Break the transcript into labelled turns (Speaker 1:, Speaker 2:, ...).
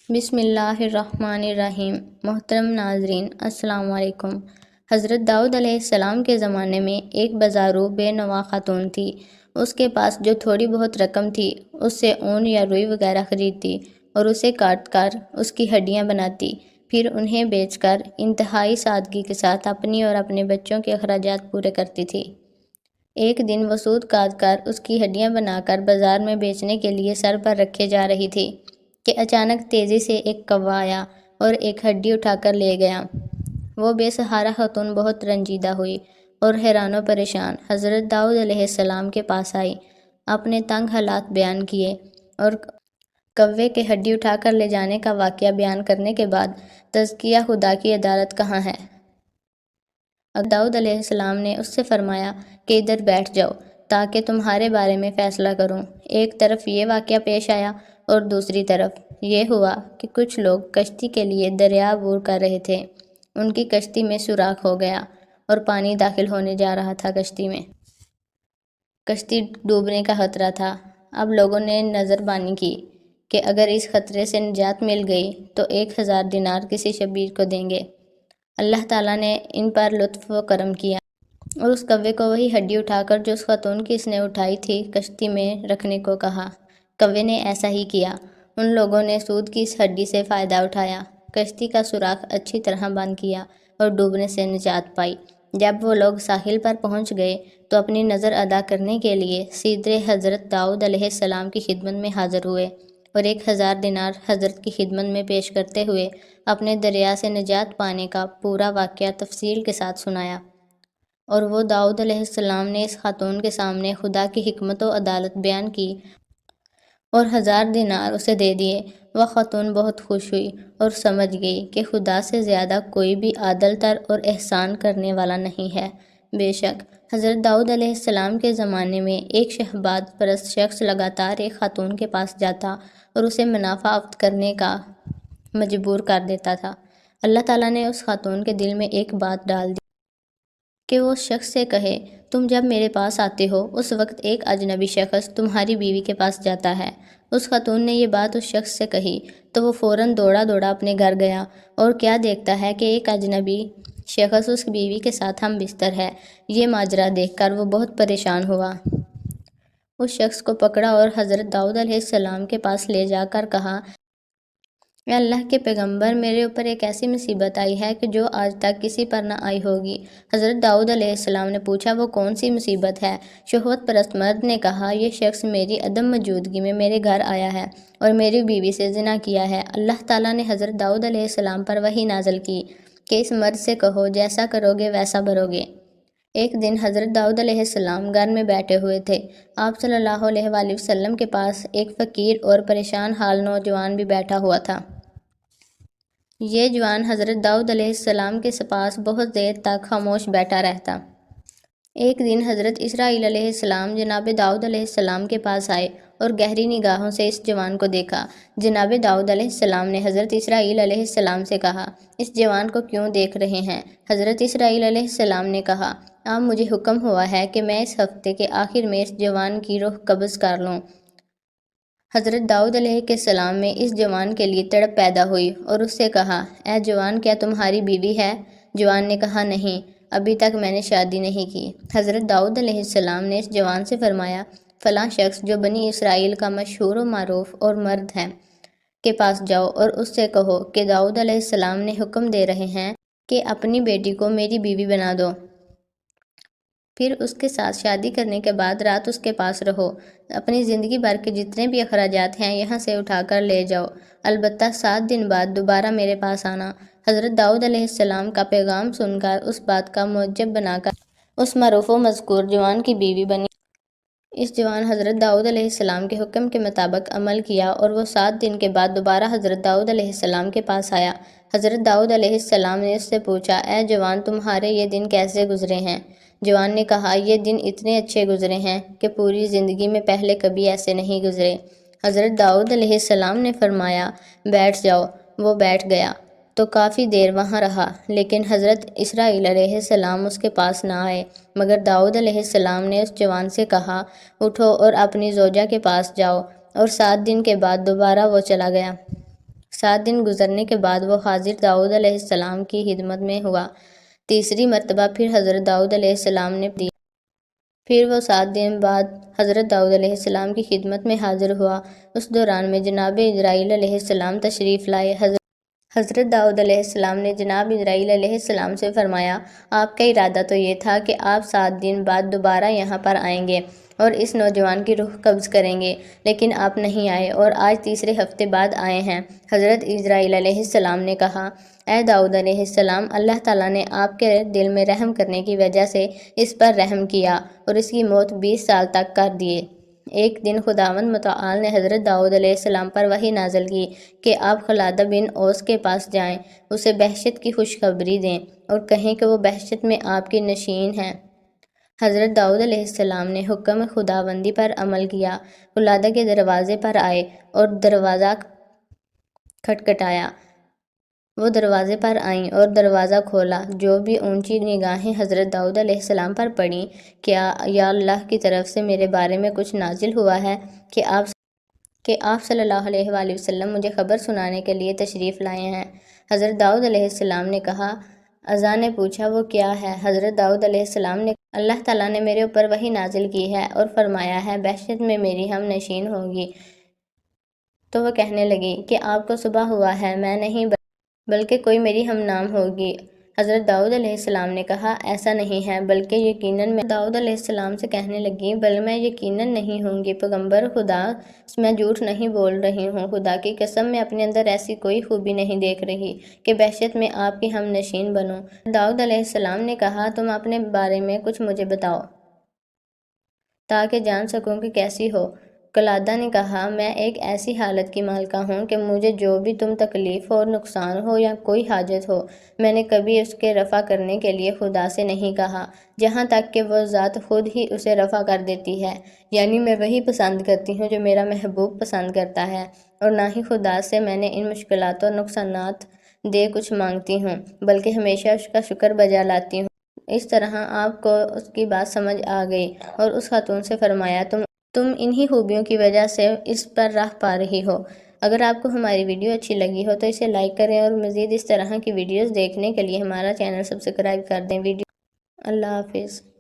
Speaker 1: بسم اللہ الرحمن الرحیم۔ محترم ناظرین، السلام علیکم۔ حضرت داؤد علیہ السلام کے زمانے میں ایک بازارو بے نوا خاتون تھی۔ اس کے پاس جو تھوڑی بہت رقم تھی اس سے اون یا روئی وغیرہ خریدتی اور اسے کاٹ کر اس کی ہڈیاں بناتی، پھر انہیں بیچ کر انتہائی سادگی کے ساتھ اپنی اور اپنے بچوں کے اخراجات پورے کرتی تھی۔ ایک دن وہ سود کاٹ کر اس کی ہڈیاں بنا کر بازار میں بیچنے کے لیے سر پر رکھے جا رہی تھی کہ اچانک تیزی سے ایک کوّا آیا اور ایک ہڈی اٹھا کر لے گیا۔ وہ بے سہارا خاتون بہت رنجیدہ ہوئی اور حیران و پریشان حضرت داؤد علیہ السلام کے پاس آئی، اپنے تنگ حالات بیان کیے اور کوّے کے ہڈی اٹھا کر لے جانے کا واقعہ بیان کرنے کے بعد تزکیہ خدا کی عدالت کہاں ہے؟ داؤد علیہ السلام نے اس سے فرمایا کہ ادھر بیٹھ جاؤ تاکہ تمہارے بارے میں فیصلہ کروں۔ ایک طرف یہ واقعہ پیش آیا اور دوسری طرف یہ ہوا کہ کچھ لوگ کشتی کے لیے دریا عبور کر رہے تھے۔ ان کی کشتی میں سوراخ ہو گیا اور پانی داخل ہونے جا رہا تھا کشتی میں۔ کشتی ڈوبنے کا خطرہ تھا۔ اب لوگوں نے نظر بانی کی کہ اگر اس خطرے سے نجات مل گئی تو 1000 دینار کسی شبیر کو دیں گے۔ اللہ تعالیٰ نے ان پر لطف و کرم کیا اور اس کوّے کو وہی ہڈی اٹھا کر جو اس خاتون کی اس نے اٹھائی تھی کشتی میں رکھنے کو کہا۔ کوّے نے ایسا ہی کیا۔ ان لوگوں نے سود کی اس ہڈی سے فائدہ اٹھایا، کشتی کا سوراخ اچھی طرح بند کیا اور ڈوبنے سے نجات پائی۔ جب وہ لوگ ساحل پر پہنچ گئے تو اپنی نظر ادا کرنے کے لیے سیدھے حضرت داؤد علیہ السلام کی خدمت میں حاضر ہوئے اور 1000 دینار حضرت کی خدمت میں پیش کرتے ہوئے اپنے دریا سے نجات پانے کا پورا واقعہ تفصیل کے ساتھ سنایا۔ اور وہ داؤد علیہ السلام نے اس خاتون کے سامنے خدا کی حکمت و عدالت بیان کی اور 1000 دینار اسے دے دیے۔ وہ خاتون بہت خوش ہوئی اور سمجھ گئی کہ خدا سے زیادہ کوئی بھی عادل تر اور احسان کرنے والا نہیں ہے۔ بے شک حضرت داؤد علیہ السلام کے زمانے میں ایک شہوات پرست شخص لگاتار ایک خاتون کے پاس جاتا اور اسے منافع افت کرنے کا مجبور کر دیتا تھا۔ اللہ تعالیٰ نے اس خاتون کے دل میں ایک بات ڈال دی کہ وہ اس شخص سے کہے، تم جب میرے پاس آتے ہو اس وقت ایک اجنبی شخص تمہاری بیوی کے پاس جاتا ہے۔ اس خاتون نے یہ بات اس شخص سے کہی تو وہ فوراً دوڑا دوڑا اپنے گھر گیا اور کیا دیکھتا ہے کہ ایک اجنبی شخص اس بیوی کے ساتھ ہم بستر ہے۔ یہ ماجرا دیکھ کر وہ بہت پریشان ہوا۔ اس شخص کو پکڑا اور حضرت داؤد علیہ السلام کے پاس لے جا کر کہا، اے اللہ کے پیغمبر، میرے اوپر ایک ایسی مصیبت آئی ہے کہ جو آج تک کسی پر نہ آئی ہوگی۔ حضرت داؤد علیہ السلام نے پوچھا، وہ کون سی مصیبت ہے؟ شہوت پرست مرد نے کہا، یہ شخص میری عدم موجودگی میں میرے گھر آیا ہے اور میری بیوی سے زنا کیا ہے۔ اللہ تعالیٰ نے حضرت داؤد علیہ السلام پر وحی نازل کی کہ اس مرد سے کہو، جیسا کرو گے ویسا بھرو گے۔ ایک دن حضرت داؤد علیہ السلام گھر میں بیٹھے ہوئے تھے۔ آپ صلی اللہ علیہ وآلہ وسلم کے پاس ایک فقیر اور پریشان حال نوجوان بھی بیٹھا ہوا تھا۔ یہ جوان حضرت داؤد علیہ السلام کے پاس بہت دیر تک خاموش بیٹھا رہتا۔ ایک دن حضرت اسرائیل علیہ السلام جناب داؤد علیہ السلام کے پاس آئے اور گہری نگاہوں سے اس جوان کو دیکھا۔ جناب داؤد علیہ السلام نے حضرت اسرائیل علیہ السلام سے کہا، اس جوان کو کیوں دیکھ رہے ہیں؟ حضرت اسرائیل علیہ السلام نے کہا، اب مجھے حکم ہوا ہے کہ میں اس ہفتے کے آخر میں اس جوان کی روح قبض کر لوں۔ حضرت داؤد علیہ السلام میں اس جوان کے لیے تڑپ پیدا ہوئی اور اس سے کہا، اے جوان، کیا تمہاری بیوی ہے؟ جوان نے کہا، نہیں، ابھی تک میں نے شادی نہیں کی۔ حضرت داؤد علیہ السلام نے اس جوان سے فرمایا، فلاں شخص جو بنی اسرائیل کا مشہور و معروف اور مرد ہے کے پاس جاؤ اور اس سے کہو کہ داؤد علیہ السلام نے حکم دے رہے ہیں کہ اپنی بیٹی کو میری بیوی بنا دو، پھر اس کے ساتھ شادی کرنے کے بعد رات اس کے پاس رہو، اپنی زندگی بھر کے جتنے بھی اخراجات ہیں یہاں سے اٹھا کر لے جاؤ، البتہ 7 دن بعد دوبارہ میرے پاس آنا۔ حضرت داؤد علیہ السلام کا پیغام سن کر اس بات کا موجب بنا کر اس معروف و مذکور جوان کی بیوی بنی۔ اس جوان حضرت داؤد علیہ السلام کے حکم کے مطابق عمل کیا اور وہ 7 دن کے بعد دوبارہ حضرت داؤد علیہ السلام کے پاس آیا۔ حضرت داؤد علیہ السلام نے اس سے پوچھا، اے جوان، تمہارے یہ دن کیسے گزرے ہیں؟ جوان نے کہا، یہ دن اتنے اچھے گزرے ہیں کہ پوری زندگی میں پہلے کبھی ایسے نہیں گزرے۔ حضرت داؤد علیہ السلام نے فرمایا، بیٹھ جاؤ۔ وہ بیٹھ گیا تو کافی دیر وہاں رہا، لیکن حضرت اسرائیل علیہ السلام اس کے پاس نہ آئے، مگر داؤد علیہ السلام نے اس جوان سے کہا، اٹھو اور اپنی زوجہ کے پاس جاؤ، اور 7 دن کے بعد دوبارہ وہ چلا گیا۔ 7 دن گزرنے کے بعد وہ حضرت داؤد علیہ السلام کی خدمت میں ہوا۔ تیسری مرتبہ پھر حضرت داؤد علیہ السلام نے دی۔ پھر وہ 7 دن بعد حضرت داؤد علیہ السلام کی خدمت میں حاضر ہوا۔ اس دوران میں جناب اسرائیل علیہ السلام تشریف لائے۔ حضرت داؤد علیہ السلام نے جناب اسرائیل علیہ السلام سے فرمایا، آپ کا ارادہ تو یہ تھا کہ آپ 7 دن بعد دوبارہ یہاں پر آئیں گے اور اس نوجوان کی روح قبض کریں گے، لیکن آپ نہیں آئے اور آج تیسرے ہفتے بعد آئے ہیں۔ حضرت اسرائیل علیہ السلام نے کہا، اے داؤد علیہ السلام، اللہ تعالیٰ نے آپ کے دل میں رحم کرنے کی وجہ سے اس پر رحم کیا اور اس کی موت 20 سال تک کر دیے۔ ایک دن خداوند متعال نے حضرت داؤد علیہ السلام پر وحی نازل کی کہ آپ خلادہ بن اوس کے پاس جائیں، اسے بہشت کی خوشخبری دیں اور کہیں کہ وہ بہشت میں آپ کی نشین ہیں۔ حضرت داؤد علیہ السلام نے حکم خداوندی پر عمل کیا، خلادہ کے دروازے پر آئے اور دروازہ کھٹکھٹایا۔ وہ دروازے پر آئیں اور دروازہ کھولا۔ جو بھی اونچی نگاہیں حضرت داؤد علیہ السلام پر پڑیں، کیا یا اللہ کی طرف سے میرے بارے میں کچھ نازل ہوا ہے کہ آپ صلی اللہ علیہ وآلہ وسلم مجھے خبر سنانے کے لیے تشریف لائے ہیں؟ حضرت داؤد علیہ السلام نے کہا۔ ازا نے پوچھا، وہ کیا ہے؟ حضرت داؤد علیہ السلام نے کہا، اللہ تعالیٰ نے میرے اوپر وحی نازل کی ہے اور فرمایا ہے بہشت میں میری ہم نشین ہوگی۔ تو وہ کہنے لگی کہ آپ کو صبح ہوا ہے، میں نہیں بلکہ کوئی میری ہم نام ہوگی۔ حضرت داؤد علیہ السلام نے کہا، ایسا نہیں ہے، بلکہ یقیناً میں داؤد علیہ السلام سے کہنے لگی، بل میں یقیناً نہیں ہوں گی پیغمبر خدا، میں جھوٹ نہیں بول رہی ہوں، خدا کی قسم میں اپنے اندر ایسی کوئی خوبی نہیں دیکھ رہی کہ بہشت میں آپ کی ہم نشین بنوں۔ داؤد علیہ السلام نے کہا، تم اپنے بارے میں کچھ مجھے بتاؤ تاکہ جان سکوں کہ کیسی ہو۔ قلادہ نے کہا، میں ایک ایسی حالت کی مالکہ ہوں کہ مجھے جو بھی تم تکلیف ہو، نقصان ہو یا کوئی حاجت ہو، میں نے کبھی اس کے رفع کرنے کے لیے خدا سے نہیں کہا، جہاں تک کہ وہ ذات خود ہی اسے رفع کر دیتی ہے۔ یعنی میں وہی پسند کرتی ہوں جو میرا محبوب پسند کرتا ہے، اور نہ ہی خدا سے میں نے ان مشکلات اور نقصانات دے کچھ مانگتی ہوں، بلکہ ہمیشہ اس کا شکر بجا لاتی ہوں۔ اس طرح آپ کو اس کی بات سمجھ آ گئی اور اس خاتون سے فرمایا، تم انہی خوبیوں کی وجہ سے اس پر راہ پا رہی ہو۔ اگر آپ کو ہماری ویڈیو اچھی لگی ہو تو اسے لائک کریں اور مزید اس طرح کی ویڈیوز دیکھنے کے لیے ہمارا چینل سبسکرائب کر دیں۔ اللہ حافظ۔